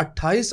28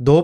2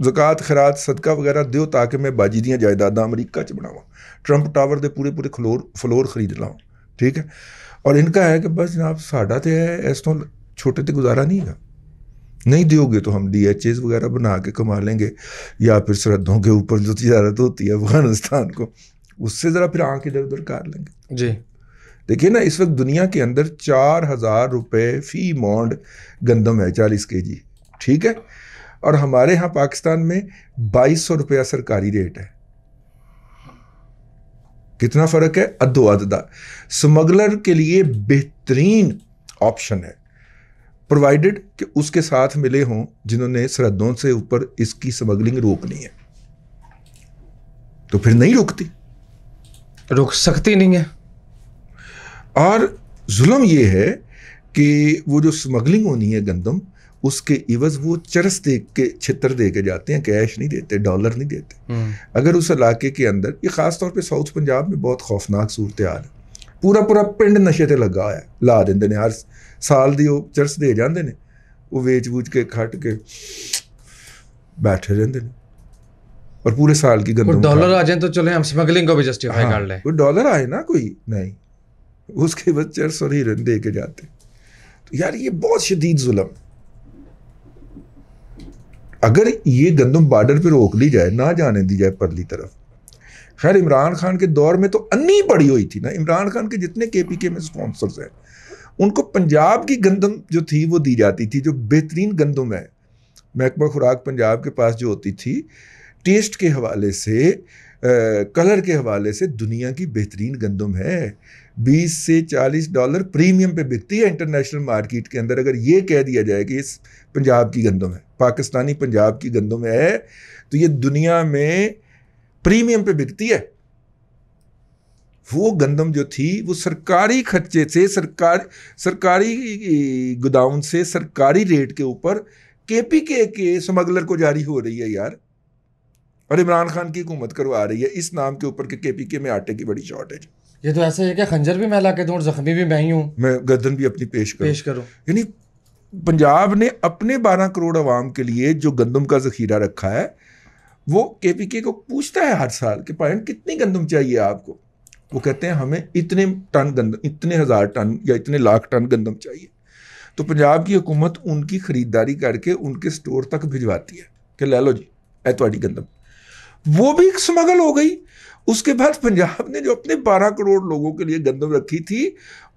زکات خیرات صدقہ وغیرہ دیو تاکہ میں باجی دیاں جائیداداں امریکہ چ بناواں, ٹرمپ ٹاور دے پورے فلور خرید لاؤں, ٹھیک ہے. اور ان کا ہے کہ بس جناب ساڈا تے ہے اس تو چھوٹے تے گزارا نہیں ہے, نہیں دیو گے تو ہم DHAs وغیرہ بنا کے کما لیں گے, یا پھر سرحدوں کے اوپر جو تجارت ہوتی ہے افغانستان کو اس سے ذرا پھر آنکھ ادھر ادھر کر لیں گے. جی دیکھیے نا اس وقت دنیا کے اندر 4,000 روپے فی مونڈ گندم ہے 40 kg, ٹھیک ہے, اور ہمارے ہاں پاکستان میں 2,200 روپیہ سرکاری ریٹ ہے. کتنا فرق ہے؟ ادو اددا. سمگلر کے لیے بہترین آپشن ہے, پرووائڈڈ کہ اس کے ساتھ ملے ہوں جنہوں نے سرحدوں سے اوپر اس کی سمگلنگ روکنی ہے, تو پھر نہیں رکتی, رک سکتی نہیں ہے. اور ظلم یہ ہے کہ وہ جو سمگلنگ ہونی ہے گندم, اس کے عوض وہ چرس دے کے چھتر دے کے جاتے ہیں, کیش نہیں دیتے, ڈالر نہیں دیتے. اگر اس علاقے کے اندر, یہ خاص طور پہ ساؤتھ پنجاب میں بہت خوفناک صورتحال ہے, پورا پنڈ نشے تے لگا ہے, لا دیں نے ہر سال دی وہ چرس دے جاندے نے, وہ ویچ ووچ کے کھٹ کے بیٹھے رہندے نے, اور پورے سال کی گندم. ڈالر آ جائیں تو چلیں ہم سمگلنگ کو بھی جسٹیفائی کر لیں. کوئی ڈالر آئے نا, کوئی نہیں, اس کے بعد چرس اور ہیرن دے کے جاتے. تو یار یہ بہت شدید ظلم. اگر یہ گندم بارڈر پہ روک لی جائے, نہ جانے دی جائے پرلی طرف. خیر عمران خان کے دور میں تو انی پڑی ہوئی تھی نا, عمران خان کے جتنے KPK میں سپانسرز ہیں ان کو پنجاب کی گندم جو تھی وہ دی جاتی تھی, جو بہترین گندم ہے. محکمہ خوراک پنجاب کے پاس جو ہوتی تھی, ٹیسٹ کے حوالے سے, کلر کے حوالے سے دنیا کی بہترین گندم ہے. $20 سے $40 پریمیم پہ بکتی ہے انٹرنیشنل مارکیٹ کے اندر. اگر یہ کہہ دیا جائے کہ اس پنجاب کی گندم ہے, پاکستانی پنجاب کی گندم ہے, تو یہ دنیا میں پریمیم پہ بکتی ہے. وہ گندم جو تھی وہ سرکاری خرچے سے, سرکاری گوداؤن سے سرکاری ریٹ کے اوپر KPK کے سمگلر کو جاری ہو رہی ہے یار, اور عمران خان کی حکومت کروا رہی ہے اس نام کے اوپر کہ KPK میں آٹے کی بڑی شارٹیج. یہ تو ایسا ہے کہ خنجر بھی میں لا کے دوں اور زخمی بھی میں ہی ہوں, میں گردن بھی اپنی پیش کروں. یعنی پنجاب نے اپنے 12 کروڑ عوام کے لیے جو گندم کا ذخیرہ رکھا ہے, وہ KPK کو پوچھتا ہے ہر سال کہ پائن کتنی گندم چاہیے آپ کو. وہ کہتے ہیں ہمیں اتنے ٹن گندم, اتنے 1000 ٹن یا اتنے لاکھ ٹن گندم چاہیے. تو پنجاب کی حکومت ان کی خریداری کر کے ان کے سٹور تک بھجواتی ہے کہ لے لو جی اے تہاڈی گندم. وہ بھی سمگل ہو گئی. اس کے بعد پنجاب نے جو اپنے 12 کروڑ لوگوں کے لیے گندم رکھی تھی,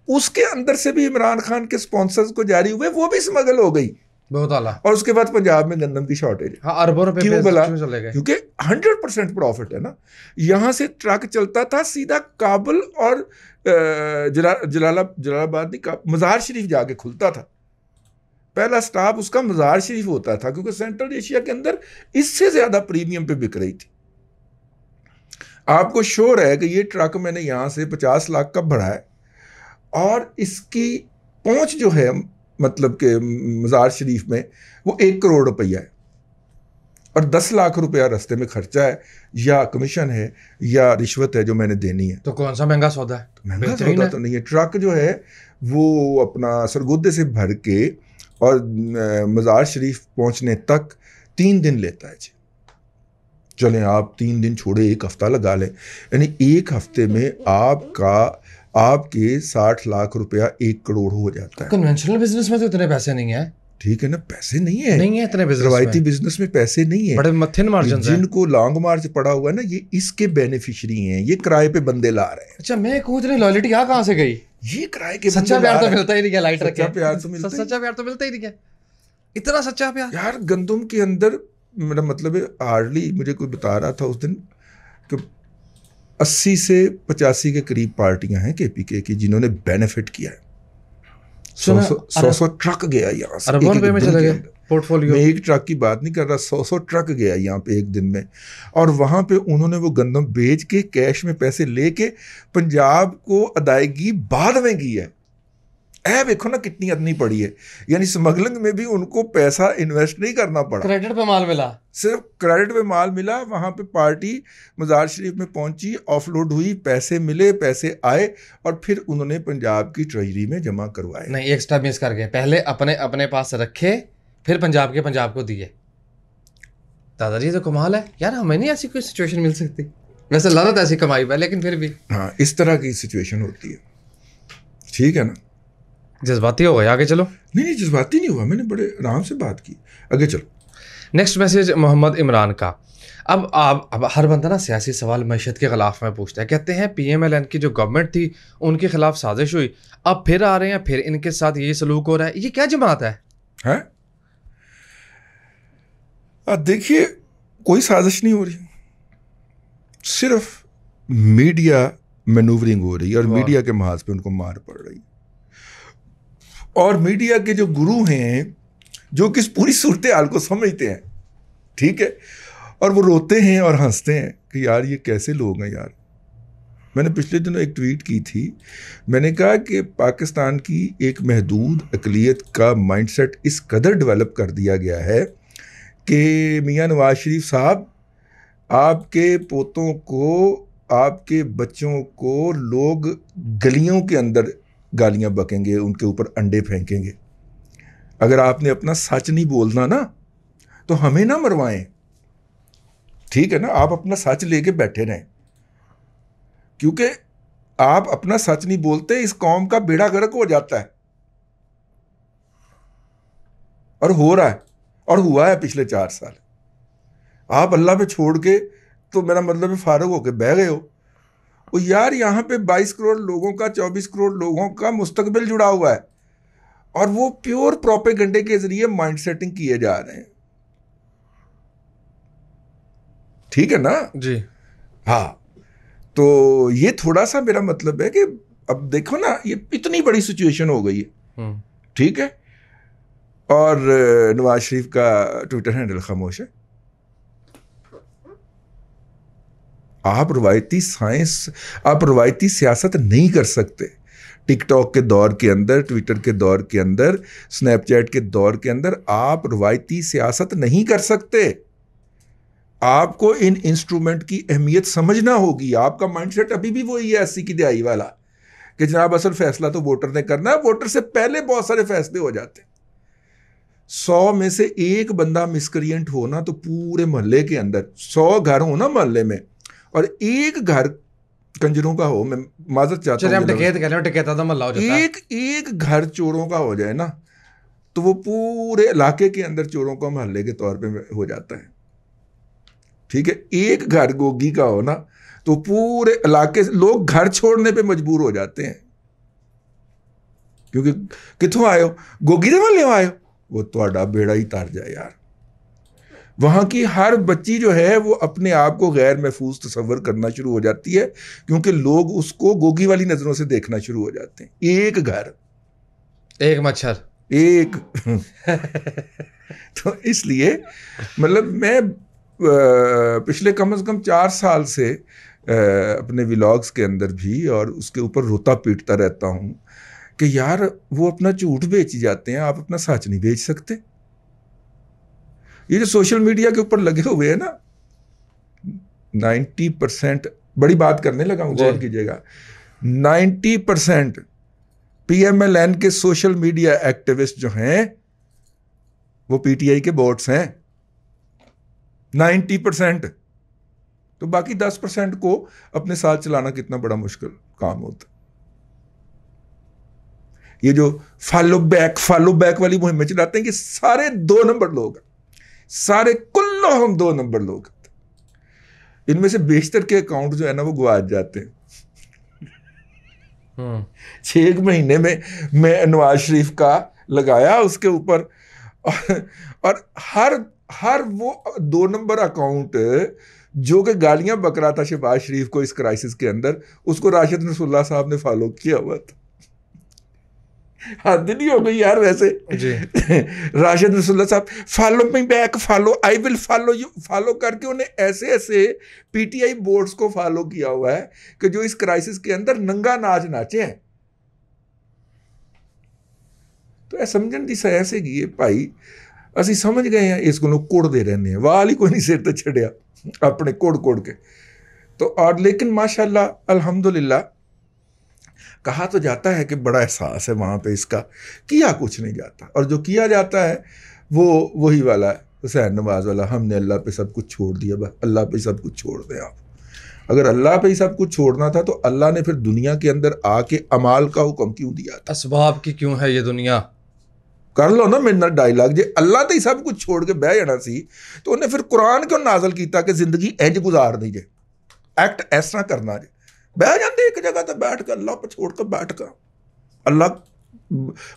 اس کے اندر سے بھی عمران خان کے سپانسرز کو جاری ہوئے, وہ بھی سمگل ہو گئی. بہت اعلیٰ. اور اس کے بعد پنجاب میں گندم کی شارٹیج ہے. ہاں اربوں روپے کیوں بلا؟ چلے گئے کیونکہ 100% پروفٹ ہے نا. یہاں سے ٹرک چلتا تھا سیدھا کابل اور جلال آباد نہیں, مزار شریف جا کے کھلتا تھا. پہلا سٹاپ اس کا مزار شریف ہوتا تھا, کیونکہ سینٹرل ایشیا کے اندر اس سے زیادہ پریمیم پہ بک رہی تھی. آپ کو شور ہے کہ یہ ٹرک میں نے یہاں سے 50 لاکھ کا بھرا ہے, اور اس کی پہنچ جو ہے مطلب کہ مزار شریف میں وہ 1 کروڑ روپیہ ہے, اور 10 لاکھ روپیہ رستے میں خرچہ ہے, یا کمیشن ہے یا رشوت ہے جو میں نے دینی ہے. تو کون سا مہنگا سودا ہے؟ مہنگا سودا تو نہیں ہے. ٹرک جو ہے وہ اپنا سرگودے سے بھر کے اور مزار شریف پہنچنے تک 3 دن لیتا ہے. چلیں آپ 3 دن چھوڑے 1 ہفتہ لگا لیں, یعنی 1 ہفتے میں آپ کے 60 لاکھ روپیہ 1 کروڑ ہو جاتا ہے. کنونشنل بزنس میں تو اتنے پیسے نہیں ہیں. ٹھیک ہے نا, پیسے نہیں ہیں اتنے بزنس, روایتی بزنس میں پیسے نہیں ہیں. بڑے تھن مارجنز ہیں. جن کو لانگ مارچ پڑا ہوا ہے نا, یہ اس کے بینیفیشری ہیں, یہ کرائے پہ بندے لا رہے ہیں. اچھا میں کہوں اتنی لائلٹی کہاں سے گئی؟ یہ کرائے کے سچا پیار تو ملتا ہی نہیں ہے. لائٹ رکھے سچا پیار تو ملتا ہی نہیں ہے. اتنا سچا پیار یار. گندم کے اندر میرا مطلب ہے ہارڈلی, مجھے کوئی بتا رہا تھا اس دن کہ 80 سے 85 کے قریب پارٹیاں ہیں KPK کی جنہوں نے بینیفٹ کیا ہے. 100 ٹرک گیا یہاں سے اربوں روپے میں چلے گئے پورٹ فولیو. میں ایک ٹرک کی بات نہیں کر رہا, 100 ٹرک گیا یہاں پہ ایک دن میں, اور وہاں پہ انہوں نے وہ گندم بیچ کے کیش میں پیسے لے کے پنجاب کو ادائیگی بعد میں کی ہے. دیکھو نا کتنی ادنی پڑی ہے. یعنی سمگلنگ میں بھی ان کو پیسہ انویسٹ نہیں کرنا پڑا, کریڈٹ پہ مال ملا, صرف کریڈٹ پہ مال ملا. وہاں پہ پارٹی مزار شریف میں پہنچی, آف لوڈ ہوئی, پیسے ملے, پیسے آئے, اور پھر انہوں نے پنجاب کی ٹریجری میں جمع کروائے. نہیں, ایک سٹیپ مس کر گئے. پہلے اپنے پاس رکھے, پھر پنجاب کو دیے. دادا جی تو کمال ہے یار, ہمیں نہیں ایسی کوئی سچویشن مل سکتی. ویسے لانت ایسی کمائی پہ, لیکن پھر بھی ہاں اس طرح کی سچویشن ہوتی ہے. ٹھیک ہے نا, جذباتی ہو گئے, آگے چلو. نہیں جذباتی نہیں ہوا, میں نے بڑے آرام سے بات کی. آگے چلو. نیکسٹ میسج محمد عمران کا. اب ہر بندہ نا سیاسی سوال معیشت کے خلاف میں پوچھتا ہے. کہتے ہیں پی ایم ایل این کی جو گورنمنٹ تھی ان کے خلاف سازش ہوئی, اب پھر آ رہے ہیں, پھر ان کے ساتھ یہ سلوک ہو رہا ہے, یہ کیا جماعت ہے؟ دیکھیے کوئی سازش نہیں ہو رہی, صرف میڈیا مینوورنگ ہو رہی ہے اور میڈیا کے محاذ پہ ان کو مار پڑ رہی. اور میڈیا کے جو گرو ہیں جو کہ اس پوری صورتحال کو سمجھتے ہیں, ٹھیک ہے, اور وہ روتے ہیں اور ہنستے ہیں کہ یار یہ کیسے لوگ ہیں یار. میں نے پچھلے دنوں ایک ٹویٹ کی تھی, میں نے کہا کہ پاکستان کی ایک محدود اقلیت کا مائنڈ سیٹ اس قدر ڈیولپ کر دیا گیا ہے کہ میاں نواز شریف صاحب آپ کے پوتوں کو, آپ کے بچوں کو لوگ گلیوں کے اندر گالیاں بکیں گے, ان کے اوپر انڈے پھینکیں گے. اگر آپ نے اپنا سچ نہیں بولنا نا تو ہمیں نہ مروائیں, ٹھیک ہے نا, آپ اپنا سچ لے کے بیٹھے رہیں, کیونکہ آپ اپنا سچ نہیں بولتے اس قوم کا بیڑا غرق ہو جاتا ہے. اور ہو رہا ہے اور ہوا ہے پچھلے 4 سال. آپ اللہ پہ چھوڑ کے تو میرا مطلب ہے فارغ ہو کے بہ گئے ہو. وہ یار یہاں پہ 22 کروڑ لوگوں کا 24 کروڑ لوگوں کا مستقبل جڑا ہوا ہے, اور وہ پیور پروپیگنڈے کے ذریعے مائنڈ سیٹنگ کیے جا رہے ہیں. ٹھیک ہے نا جی ہاں. تو یہ تھوڑا سا میرا مطلب ہے کہ اب دیکھو نا یہ اتنی بڑی سچویشن ہو گئی ہے, ٹھیک ہے, اور نواز شریف کا ٹویٹر ہینڈل خاموش ہے. آپ روایتی سیاست نہیں کر سکتے. ٹک ٹاک کے دور کے اندر, ٹویٹر کے دور کے اندر, سنیپ چیٹ کے دور کے اندر آپ روایتی سیاست نہیں کر سکتے. آپ کو ان انسٹرومنٹ کی اہمیت سمجھنا ہوگی. آپ کا مائنڈ سیٹ ابھی بھی وہی ہے 80 کی دہائی والا کہ جناب اصل فیصلہ تو ووٹر نے کرنا ہے, ووٹر سے پہلے بہت سارے فیصلے ہو جاتے ہیں. 100 میں سے ایک بندہ مسکرینٹ ہونا تو پورے محلے کے اندر 100 گھر ہو نا محلے میں, اور ایک گھر کنجروں کا ہو, میں معذرت چاہتا ہوں, ایک گھر چوروں کا ہو جائے نا تو وہ پورے علاقے کے اندر چوروں کا محلے کے طور پہ ہو جاتا ہے. ٹھیک ہے, ایک گھر گوگی کا ہو نا تو پورے علاقے سے لوگ گھر چھوڑنے پہ مجبور ہو جاتے ہیں, کیونکہ کتوں آئے ہو, گوگی دے والے آئے ہو, وہ تہاڈا بیڑا ہی تر جائے یار. وہاں کی ہر بچی جو ہے وہ اپنے آپ کو غیر محفوظ تصور کرنا شروع ہو جاتی ہے, کیونکہ لوگ اس کو گوگی والی نظروں سے دیکھنا شروع ہو جاتے ہیں. ایک گھر, ایک مچھر, ایک تو اس لیے مطلب میں پچھلے کم از کم 4 سال سے اپنے ولاگز کے اندر بھی اور اس کے اوپر روتا پیٹتا رہتا ہوں کہ یار وہ اپنا جھوٹ بیچ جاتے ہیں, آپ اپنا سچ نہیں بیچ سکتے. یہ جو سوشل میڈیا کے اوپر لگے ہوئے ہیں نا 90%, بڑی بات کرنے لگا ہوں, غور کیجیے گا, 90% پی ایم ایل این کے سوشل میڈیا ایکٹیوسٹ جو ہیں وہ پی ٹی آئی کے بوٹس ہیں. 90%. تو باقی 10% کو اپنے ساتھ چلانا کتنا بڑا مشکل کام ہوتا. یہ جو فالو بیک والی مہمیں چلاتے ہیں, یہ سارے 2 نمبر لوگ ہیں, سارے کلہم 2 نمبر لوگ. ان میں سے بیشتر کے اکاؤنٹ جو ہے نا وہ گواچ جاتے ہیں. 6 مہینے میں نواز شریف کا لگایا اس کے اوپر, اور ہر وہ 2 نمبر اکاؤنٹ جو کہ گالیاں بک رہا تھا شہباز شریف کو اس کرائسس کے اندر, اس کو راشد نصر اللہ صاحب نے فالو کیا ہوا تھا. حد نہیں ہو گئی یار ویسے. راشد نصر اللہ صاحب follow me back, follow I will follow you, follow کر کے انہیں ایسے پی ٹی آئی بورڈز کو فالو کیا ہوا ہے کہ جو اس کرائسس کے اندر ننگا ناچ ناچے ہیں. تو اے سمجھن دی سائنس ہے گی بھائی, اسی سمجھ گئے ہیں اس کو کوڑ دے رہنے ہیں, وال ہی کوئی نہیں سر تے چھڑیا اپنے کوڑ کے. تو اور لیکن ماشاءاللہ الحمدللہ کہا تو جاتا ہے کہ بڑا احساس ہے وہاں پہ اس کا, کیا کچھ نہیں جاتا, اور جو کیا جاتا ہے وہ وہی والا ہے. حسین نواز والا، ہم نے اللہ پہ سب کچھ چھوڑ دیا، بس اللہ پہ سب کچھ چھوڑ دیں آپ. اگر اللہ پہ ہی سب کچھ چھوڑنا تھا تو اللہ نے پھر دنیا کے اندر آ کے اعمال کا حکم کیوں دیا تھا؟ اسباب کی کیوں ہے یہ دنیا؟ کر لو نا میرے ڈائلاگ، جی اللہ تے سب کچھ چھوڑ کے بہ جانا سی تو انہیں پھر قرآن کیوں نازل کیتا کہ زندگی انج گزار دی جے، ایکٹ اس طرح کرنا جے، بہ جاندے ایک جگہ تے بیٹھ کے اللہ پہ چھوڑ کے بیٹھ کے. اللہ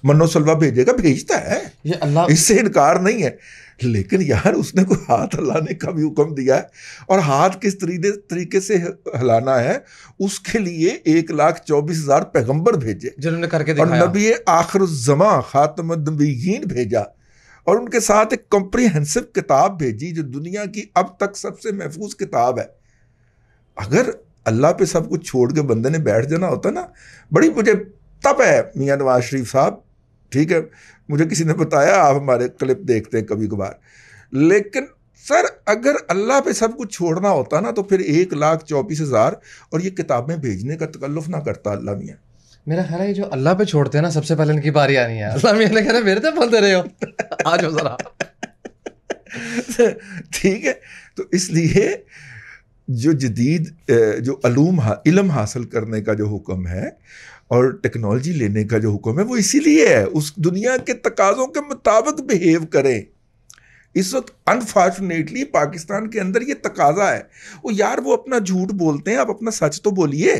منو سلوا بھیجے گا، بھیجتا ہے، یہ اللہ اس سے انکار نہیں ہے، لیکن یار اس نے کوئی ہاتھ ہلانے کا بھی حکم دیا ہے، اور ہاتھ کس طریقے سے ہلانا ہے اس کے لیے 1,24,000 پیغمبر بھیجے جنہوں نے کر کے اور دکھایا. نبی آخر الزمان خاتم النبیین بھیجا، اور ان کے ساتھ ایک کمپریہنسو کتاب بھیجی جو دنیا کی اب تک سب سے محفوظ کتاب ہے. اگر اللہ پہ سب کچھ چھوڑ کے بندے نے بیٹھ جانا ہوتا نا، بڑی مجھے تب ہے میاں نواز شریف صاحب، ٹھیک ہے، مجھے کسی نے بتایا، آپ ہمارے کلپ دیکھتے ہیں کبھی کبھار، لیکن سر اگر اللہ پہ سب کچھ چھوڑنا ہوتا نا تو پھر 1,24,000 اور یہ کتابیں بھیجنے کا تکلف نہ کرتا اللہ میاں. میرا خیال ہے یہ جو اللہ پہ چھوڑتے ہیں نا، سب سے پہلے ان کی باری آنی ہے. اللہ میاں نے کہنا میرے تو بولتے رہے ہو، آ جاؤ ذرا. ٹھیک ہے، تو اس لیے جو جدید جو علم حاصل کرنے کا جو حکم ہے اور ٹیکنالوجی لینے کا جو حکم ہے وہ اسی لیے ہے، اس دنیا کے تقاضوں کے مطابق بہیو کریں. اس وقت انفارچونیٹلی پاکستان کے اندر یہ تقاضا ہے. وہ یار وہ اپنا جھوٹ بولتے ہیں، آپ اپنا سچ تو بولیے.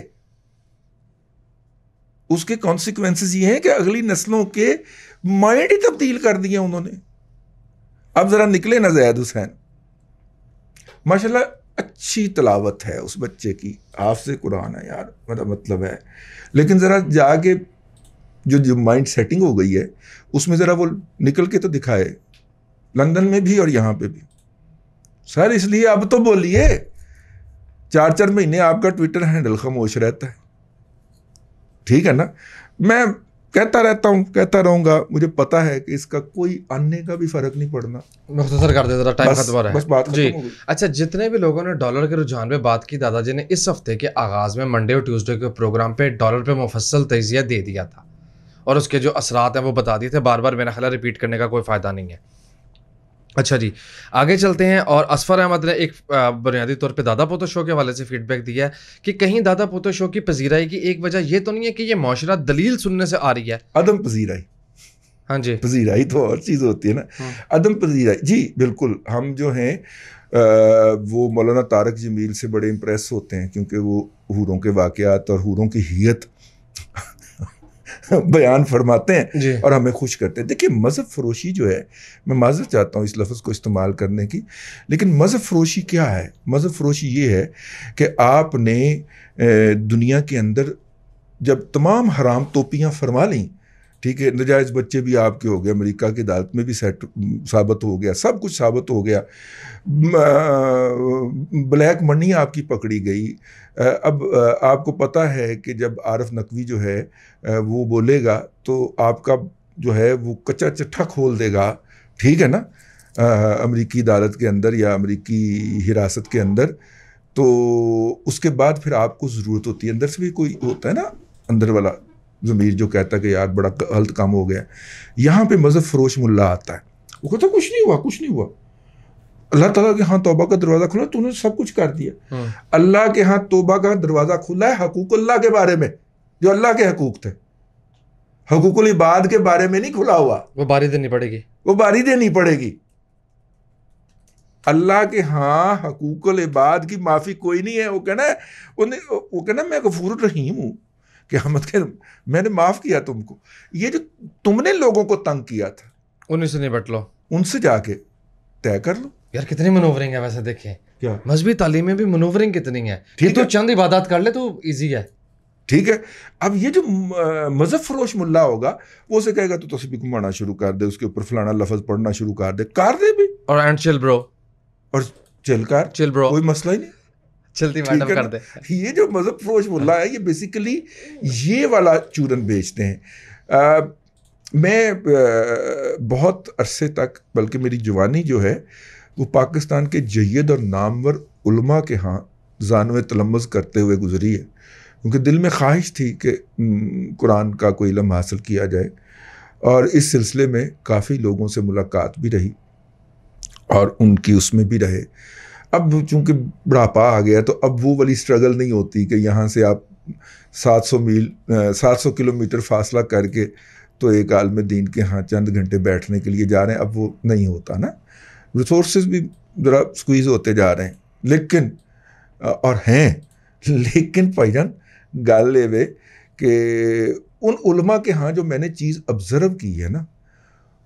اس کے کانسیکوینسز یہ ہیں کہ اگلی نسلوں کے مائنڈ ہی تبدیل کر دیے انہوں نے. اب ذرا نکلے نا زید حسین، ماشاءاللہ اچھی تلاوت ہے اس بچے کی، حافظ قرآن ہے یار، میرا مطلب ہے، لیکن ذرا جا کے جو مائنڈ سیٹنگ ہو گئی ہے اس میں ذرا وہ نکل کے تو دکھائے، لندن میں بھی اور یہاں پہ بھی. سر اس لیے اب تو بولیے، 4 مہینے آپ کا ٹویٹر ہینڈل خاموش رہتا ہے، ٹھیک ہے نا. میں کہتا رہتا ہوں، کہتا رہوں گا، مجھے پتا ہے کہ اس کا کوئی آنے کا بھی فرق نہیں پڑنا. مختصر کر دے ذرا، ٹائم ختم ہو رہا ہے. بس بات جی ختم ہو گئی. اچھا، جتنے بھی لوگوں نے ڈالر کے رجحان پہ بات کی، دادا جی نے اس ہفتے کے آغاز میں منڈے اور ٹیوزڈے کے پروگرام پہ ڈالر پہ مفصل تجزیہ دے دیا تھا اور اس کے جو اثرات ہیں وہ بتا دیے تھے. بار بار میرا خیال ہے ریپیٹ کرنے کا کوئی فائدہ نہیں ہے. اچھا جی، آگے چلتے ہیں. اور اسفر احمد نے ایک بنیادی طور پہ دادا پوتو شو کے حوالے سے فیڈ بیک دیا ہے کہ کہیں دادا پوتو شو کی پذیرائی کی ایک وجہ یہ تو نہیں ہے کہ یہ معاشرہ دلیل سننے سے آ رہی ہے؟ عدم پذیرائی. ہاں جی، پذیرائی تو اور چیز ہوتی ہے نا. عدم پذیرائی، جی بالکل. ہم جو ہیں وہ مولانا طارق جمیل سے بڑے امپریس ہوتے ہیں کیونکہ وہ حوروں کے واقعات اور حوروں کی حیت بیان فرماتے ہیں جی. اور ہمیں خوش کرتے ہیں. دیکھیے مذہب فروشی جو ہے، میں معذرت چاہتا ہوں اس لفظ کو استعمال کرنے کی، لیکن مذہب فروشی کیا ہے؟ مذہب فروشی یہ ہے کہ آپ نے دنیا کے اندر جب تمام حرام توپیاں فرما لیں، ٹھیک ہے، نجائز بچے بھی آپ کے ہو گئے، امریکہ کی عدالت میں بھی ثابت ہو گیا، سب کچھ ثابت ہو گیا، بلیک منی آپ کی پکڑی گئی. اب آپ کو پتہ ہے کہ جب عارف نقوی جو ہے وہ بولے گا تو آپ کا جو ہے وہ کچا چٹھا کھول دے گا، ٹھیک ہے نا، امریکی عدالت کے اندر یا امریکی حراست کے اندر. تو اس کے بعد پھر آپ کو ضرورت ہوتی ہے، اندر سے بھی کوئی ہوتا ہے نا اندر والا ضمیر جو کہتا ہے کہ یار بڑا غلط کام ہو گیا. یہاں پہ مذہب فروش ملا آتا ہے، وہ کہتا ہے کچھ نہیں ہوا، کچھ نہیں ہوا. اللہ تعالیٰ کے ہاں توبہ کا دروازہ کھلا، تو نے سب کچھ کر دیا. اللہ کے ہاں توبہ کا دروازہ کھلا ہے حقوق اللہ کے بارے میں، جو اللہ کے حقوق تھے، حقوق العباد کے بارے میں نہیں کھلا ہوا. وہ باری دینی پڑے گی، وہ باری دینی پڑے گی. اللہ کے ہاں حقوق العباد کی معافی کوئی نہیں ہے. وہ کہنا میں غفور الرحیم ہوں، قیامت کے میں نے معاف کیا تم کو. یہ جو تم نے لوگوں کو تنگ کیا تھا انہیں سے نپٹ لو، ان سے جا کے طے کر لو. یار کتنی منورنگ ہے ویسے، دیکھیں کیا مذہبی تعلیم میں بھی منورنگ کتنی ہے. ٹھیک تو ہے، چند عبادات کر لے تو ایزی ہے، ٹھیک ہے. اب یہ جو مذہب فروش ملا ہوگا وہ اسے کہے گا تو تسبیح گھمانا شروع کر دے، اس کے اوپر فلانا لفظ پڑھنا شروع کر دے بھی، اور اینڈ چل برو، اور چل برو، کوئی مسئلہ ہی نہیں، چلتی میڈم کر دے. یہ جو مذہب فروش ملا ہے یہ بیسیکلی یہ والا چورن بیچتے ہیں. میں بہت عرصے تک، بلکہ میری جوانی جو ہے وہ پاکستان کے جید اور نامور علماء کے ہاں زانو تلمذ کرتے ہوئے گزری ہے، کیونکہ دل میں خواہش تھی کہ قرآن کا کوئی علم حاصل کیا جائے، اور اس سلسلے میں کافی لوگوں سے ملاقات بھی رہی. اور ان کی اس میں بھی رہے. اب چونکہ بڑھاپا آ گیا تو اب وہ والی اسٹرگل نہیں ہوتی کہ یہاں سے آپ 700 کلومیٹر فاصلہ کر کے تو ایک عالم دین کے ہاں چند گھنٹے بیٹھنے کے لیے جا رہے ہیں. اب وہ نہیں ہوتا نا, ریسورسز بھی ذرا سکویز ہوتے جا رہے ہیں. لیکن اور ہیں لیکن بھائی جان گل یہ کہ ان علماء کے ہاں جو میں نے چیز آبزرو کی ہے نا,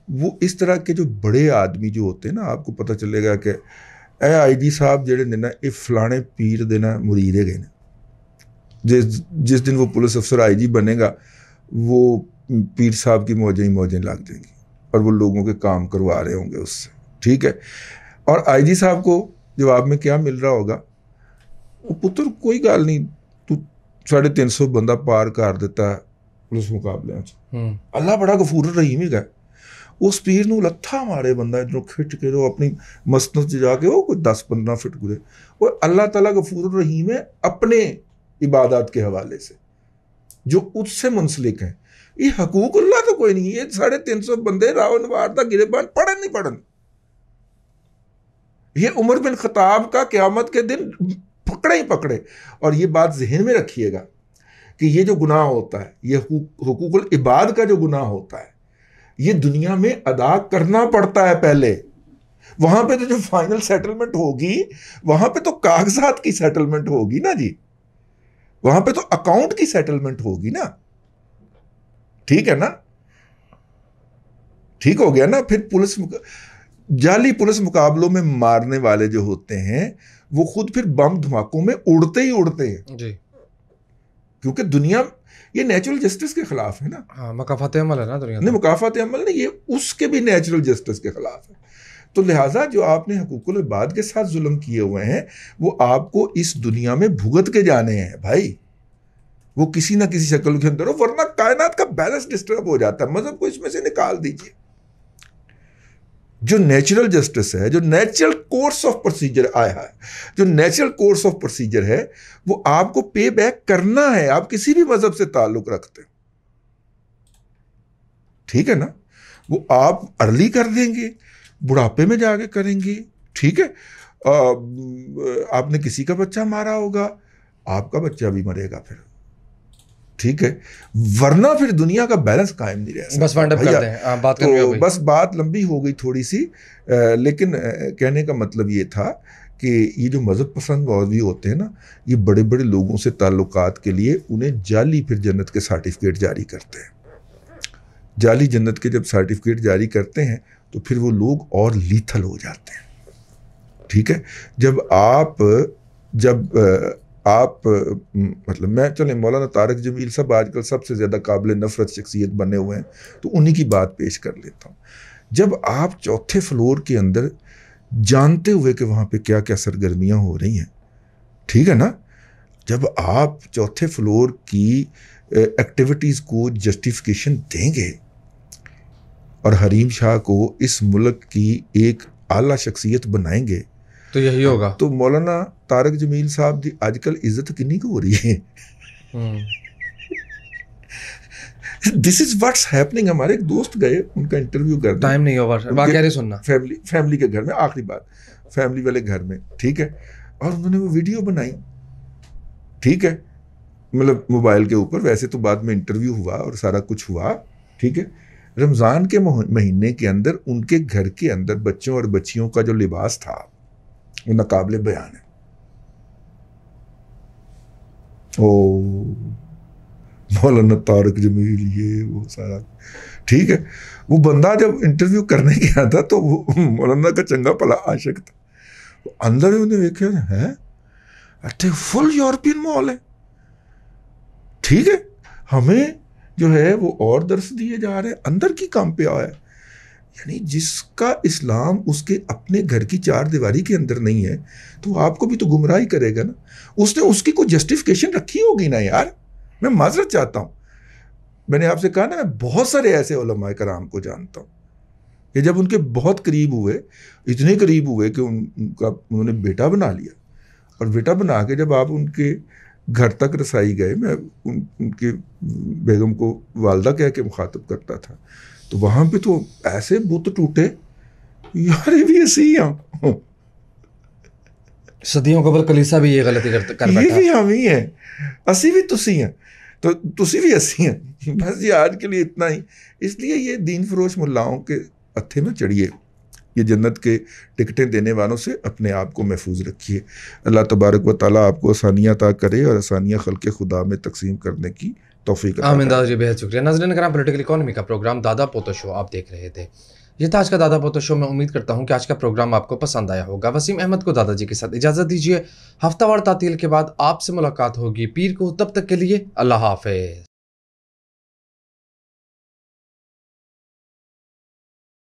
وہ اس طرح کے جو بڑے آدمی جو ہوتے ہیں نا, آپ کو پتہ چلے گا کہ اے آئی جی صاحب جڑے نے نا یہ فلانے پیر دے نا مرید ہے گئے نا, جس دن وہ پولیس افسر آئی جی بنے گا وہ پیر صاحب کی موجیں لگ جائیں گی اور وہ لوگوں کے کام کروا رہے ہوں گے اس سے. ٹھیک ہے, اور آئی جی صاحب کو جواب میں کیا مل رہا ہوگا, وہ پتر کوئی گل نہیں, تو 350 بندہ پار کر دیتا ہے پولیس مقابلے سے, اللہ بڑا غفور الرحیم ہے. اس پیر نو لتھا مارے بندہ ادھروں کھچ کے جو اپنی مسند جا کے وہ کوئی 10-15 فٹ گزرے, وہ اللہ تعالیٰ غفور الرحیم ہے اپنے عبادات کے حوالے سے جو اس سے منسلک ہیں. یہ حقوق اللہ تو کوئی نہیں. یہ 350 بندے راو نوار دا گریبان پڑھن نہیں پڑھن. یہ عمر بن خطاب کا قیامت کے دن پکڑے ہی پکڑے. اور یہ بات ذہن میں رکھیے گا کہ یہ جو گناہ ہوتا ہے, یہ حقوق العباد کا جو گناہ ہوتا ہے, یہ دنیا میں ادا کرنا پڑتا ہے پہلے. وہاں پہ تو جو فائنل سیٹلمنٹ ہوگی وہاں پہ تو کاغذات کی سیٹلمنٹ ہوگی نا جی, وہاں پہ تو اکاؤنٹ کی سیٹلمنٹ ہوگی نا. ٹھیک ہے نا, ٹھیک ہو گیا نا. پھر جعلی پولیس مقابلوں میں مارنے والے جو ہوتے ہیں وہ خود پھر بم دھماکوں میں اڑتے ہی اڑتے ہیں جی, کیونکہ دنیا یہ نیچرل جسٹس کے خلاف ہے نا. ہاں, مکافات عمل ہے نا دنیا. نہیں, مکافات عمل نہیں, یہ اس کے بھی نیچرل جسٹس کے خلاف ہے. تو لہٰذا جو آپ نے حقوق العباد کے ساتھ ظلم کیے ہوئے ہیں وہ آپ کو اس دنیا میں بھگت کے جانے ہیں بھائی. وہ کسی نہ کسی شکل کے اندر ہو, ورنہ کائنات کا بیلنس ڈسٹرب ہو جاتا ہے. مذہب کو اس میں سے نکال دیجیے. جو نیچرل جسٹس ہے, جو نیچرل کورس آف پروسیجر آیا ہے, جو نیچرل کورس آف پروسیجر ہے, وہ آپ کو پے بیک کرنا ہے. آپ کسی بھی مذہب سے تعلق رکھتے, ٹھیک ہے نا, وہ آپ ارلی کر دیں گے, بڑھاپے میں جا کے کریں گے. ٹھیک ہے, آپ نے کسی کا بچہ مارا ہوگا, آپ کا بچہ بھی مرے گا پھر. ٹھیک ہے, ورنہ پھر دنیا کا بیلنس قائم نہیں رہ سکتا. بس وائنڈ اپ کرتے ہیں, تو بس بات لمبی ہو گئی تھوڑی سی, لیکن کہنے کا مطلب یہ تھا کہ یہ جو مذہب پسند مولوی ہوتے ہیں نا, یہ بڑے بڑے لوگوں سے تعلقات کے لیے انہیں جعلی پھر جنت کے سرٹیفکیٹ جاری کرتے ہیں. جعلی جنت کے جب سرٹیفکیٹ جاری کرتے ہیں تو پھر وہ لوگ اور لیتھل ہو جاتے ہیں. ٹھیک ہے, جب آپ مطلب میں چلیں مولانا طارق جمیل صاحب آج کل سب سے زیادہ قابل نفرت شخصیت بنے ہوئے ہیں تو انہی کی بات پیش کر لیتا ہوں. جب آپ 4تھے فلور کے اندر جانتے ہوئے کہ وہاں پہ کیا کیا سرگرمیاں ہو رہی ہیں, ٹھیک ہے نا, جب آپ 4تھے فلور کی ایکٹیویٹیز کو جسٹیفیکیشن دیں گے اور حریم شاہ کو اس ملک کی ایک اعلیٰ شخصیت بنائیں گے تو یہی ہوگا. تو مولانا طارق جمیل صاحب دی آج کل عزت کنی کو ہو رہی ہے. دس از واٹس ہیپننگ. ہمارے ایک دوست گئے, ان کا انٹرویو کر دیا, ٹائم نہیں ہوا, واقعہ نہیں سننا. فیملی کے گھر میں, آخری بات, فیملی والے گھر میں, ٹھیک ہے, اور انہوں نے وہ ویڈیو بنائی. ٹھیک ہے, مطلب موبائل کے اوپر, ویسے تو بعد میں انٹرویو ہوا اور سارا کچھ ہوا. ٹھیک ہے, رمضان کے مہینے کے اندر ان کے گھر کے اندر بچوں اور بچیوں کا جو لباس تھا وہ ناقابل بیان ہے. مولانا طارق جمیل یہ وہ سارا. ٹھیک ہے, وہ بندہ جب انٹرویو کرنے گیا تھا تو وہ مولانا کا چنگا پلا عاشق تھا. اندر انہوں نے دیکھا ہے فل یورپین مال ہے. ٹھیک ہے, ہمیں جو ہے وہ اور درس دیے جا رہے ہیں, اندر کی کام پہ آیا ہے. یعنی جس کا اسلام اس کے اپنے گھر کی 4 دیواری کے اندر نہیں ہے تو آپ کو بھی تو گمراہی کرے گا نا. اس نے اس کی کوئی جسٹیفیکیشن رکھی ہوگی نا یار. میں معذرت چاہتا ہوں, میں نے آپ سے کہا نا میں بہت سارے ایسے علماء کرام کو جانتا ہوں کہ جب ان کے بہت قریب ہوئے, اتنے قریب ہوئے کہ انہوں نے بیٹا بنا لیا, اور بیٹا بنا کے جب آپ ان کے گھر تک رسائی گئے, میں ان کے بیگم کو والدہ کہہ کے مخاطب کرتا تھا, تو وہاں پہ تو ایسے بت ٹوٹے یار یہ بھی اسی ہیں، صدیوں قبل کلیسا بھی یہ غلطی کر یہ بیٹھا. بھی ہم ہی ہیں، اسی بھی تسی ہیں، تو تسی بھی اسی ہیں. بس یہ آج کے لیے اتنا ہی. اس لیے یہ دین فروش ملاؤں کے ہتھے میں چڑھیے، یہ جنت کے ٹکٹیں دینے والوں سے اپنے آپ کو محفوظ رکھیے. اللہ تبارک و تعالیٰ آپ کو آسانیاں عطا کرے اور آسانیاں خلق خدا میں تقسیم کرنے کی توفیق عطا آمین کرے. دادا جی، بہت شکریہ. ناظرین کرام، پولیٹیکل اکانومی کا پروگرام دادا پوتو شو آپ دیکھ رہے تھے. یہ تھا آج کا دادا پوتو شو. میں امید کرتا ہوں کہ آج کا پروگرام آپ کو پسند آیا ہوگا. وسیم احمد کو دادا جی کے ساتھ اجازت دیجیے. ہفتہ وار تعطیل کے بعد آپ سے ملاقات ہوگی پیر کو. تب تک کے لیے اللہ حافظ.